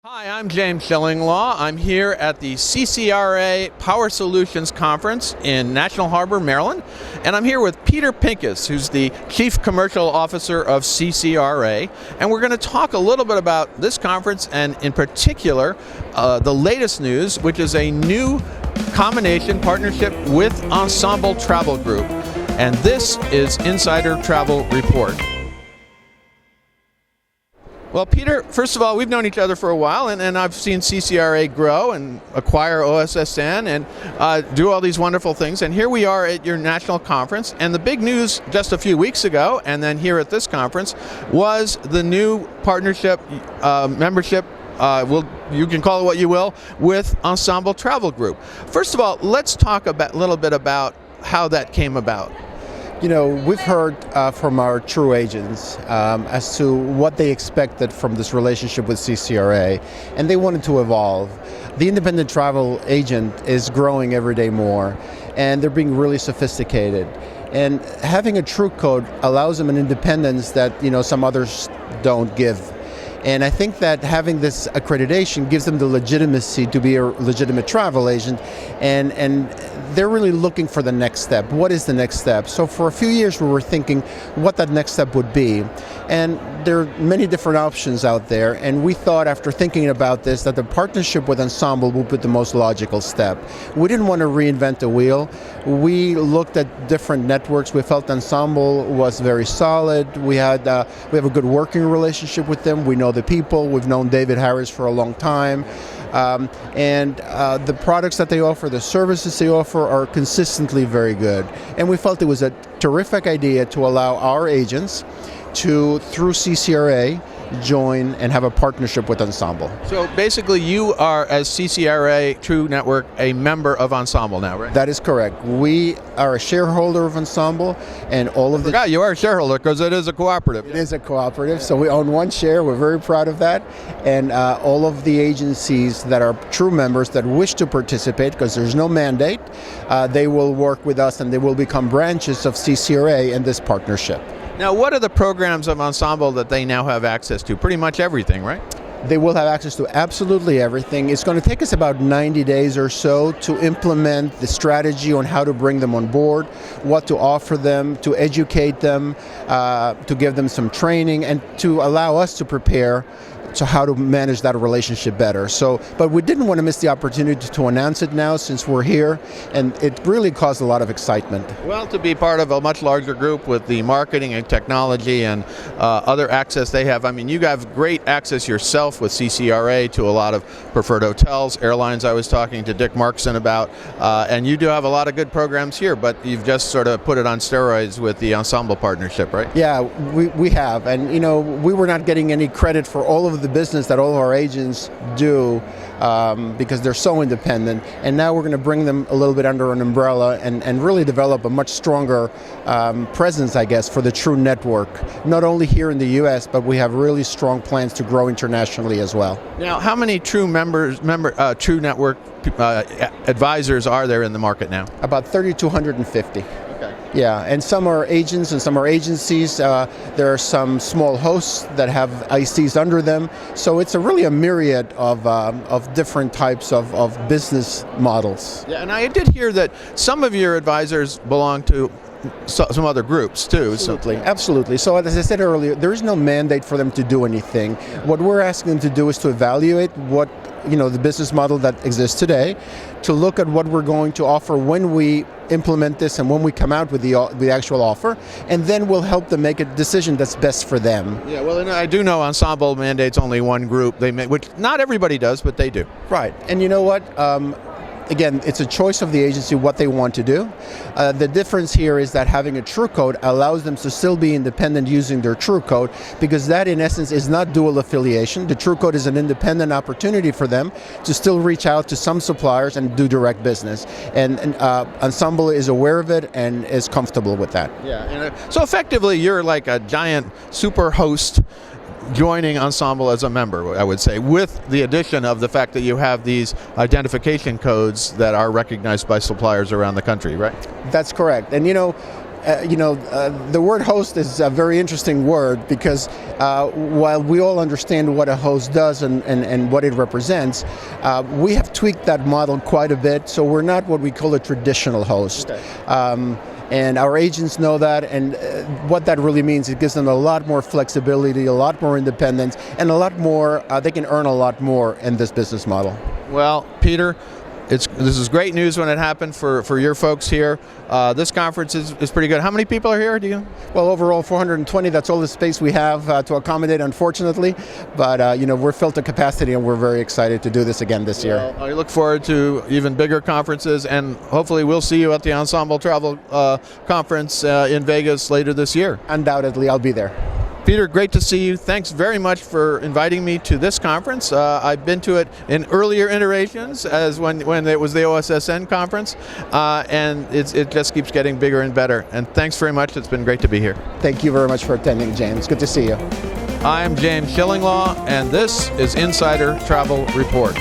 Hi, I'm James Shillinglaw. I'm here at the CCRA Power Solutions Conference in National Harbor, Maryland, and I'm here with Peter Pincus, who's the Chief Commercial Officer of CCRA, and we're going to talk a little bit about this conference and in particular the latest news, which is a new combination partnership with Ensemble Travel Group, and this is Insider Travel Report. Well, Peter, first of all, we've known each other for a while, and I've seen CCRA grow and acquire OSSN and do all these wonderful things. And here we are at your national conference, and the big news just a few weeks ago, and then here at this conference, was the new partnership membership. You can call it what you will, with Ensemble Travel Group. First of all, let's talk a little bit about how that came about. You know, we've heard from our true agents as to what they expected from this relationship with CCRA, and they wanted to evolve. The independent travel agent is growing every day more, and they're being really sophisticated. And having a true code allows them an independence that, some others don't give. And I think that having this accreditation gives them the legitimacy to be a legitimate travel agent, and they're really looking for the next step. What is the next step? So for a few years we were thinking what that next step would be. And there are many different options out there, and we thought after thinking about this that the partnership with Ensemble would be the most logical step. We didn't want to reinvent the wheel. We looked at different networks. We felt Ensemble was very solid. We have a good working relationship with them. We know the people. We've known David Harris for a long time. And the products that they offer, the services they offer are consistently very good. And we felt it was a terrific idea to allow our agents to, through CCRA, join and have a partnership with Ensemble. So basically you are, as CCRA True Network, a member of Ensemble now, right? That is correct. We are a shareholder of Ensemble, and all of the... I forgot you are a shareholder because it is a cooperative. It is a cooperative, so we own one share. We're very proud of that. And all of the agencies that are true members that wish to participate, because there's no mandate, they will work with us and they will become branches of CCRA in this partnership. Now, what are the programs of Ensemble that they now have access to? Pretty much everything, right? They will have access to absolutely everything. It's going to take us about 90 days or so to implement the strategy on how to bring them on board, what to offer them, to educate them, to give them some training, and to allow us to prepare to how to manage that relationship better. But we didn't want to miss the opportunity to announce it now since we're here, and it really caused a lot of excitement. Well, to be part of a much larger group with the marketing and technology and other access they have. I mean, you have great access yourself with CCRA to a lot of preferred hotels, airlines I was talking to Dick Markson about, and you do have a lot of good programs here, but you've just sort of put it on steroids with the Ensemble partnership, right? Yeah, we have, and we were not getting any credit for all of the business that all of our agents do because they're so independent, and now we're going to bring them a little bit under an umbrella and really develop a much stronger presence, I guess, for the True Network, not only here in the U.S., but we have really strong plans to grow internationally as well. Now, how many True True Network advisors are there in the market now? About 3,250. Okay. Yeah, and some are agents and some are agencies. There are some small hosts that have ICs under them. So it's really a myriad of different types of business models. Yeah, and I did hear that some of your advisors belong to some other groups too. Absolutely. So as I said earlier, there is no mandate for them to do anything. What we're asking them to do is to evaluate what the business model that exists today, to look at what we're going to offer when we implement this and when we come out with the actual offer, and then we'll help them make a decision that's best for them. Yeah, well, and I do know Ensemble mandates only one group, which not everybody does, but they do. Right, and you know what? Again, it's a choice of the agency what they want to do. The difference here is that having a true code allows them to still be independent using their true code, because that in essence is not dual affiliation. The true code is an independent opportunity for them to still reach out to some suppliers and do direct business. And Ensemble is aware of it and is comfortable with that. Yeah, and so effectively you're like a giant super host joining Ensemble as a member, I would say, with the addition of the fact that you have these identification codes that are recognized by suppliers around the country, right? That's correct. And the word host is a very interesting word because while we all understand what a host does and what it represents, we have tweaked that model quite a bit, so we're not what we call a traditional host. Okay. And our agents know that, and what that really means, it gives them a lot more flexibility, a lot more independence, and a lot more, they can earn a lot more in this business model. Well, Peter, this is great news when it happened for your folks here. This conference is pretty good. How many people are here, do you? Well, overall 420, that's all the space we have to accommodate, unfortunately. But, we're filled to capacity, and we're very excited to do this again this year. I look forward to even bigger conferences, and hopefully we'll see you at the Ensemble Travel Conference in Vegas later this year. Undoubtedly, I'll be there. Peter, great to see you. Thanks very much for inviting me to this conference. I've been to it in earlier iterations, as when it was the OSSN conference, and it just keeps getting bigger and better. And thanks very much. It's been great to be here. Thank you very much for attending, James. Good to see you. I'm James Shillinglaw, and this is Insider Travel Report.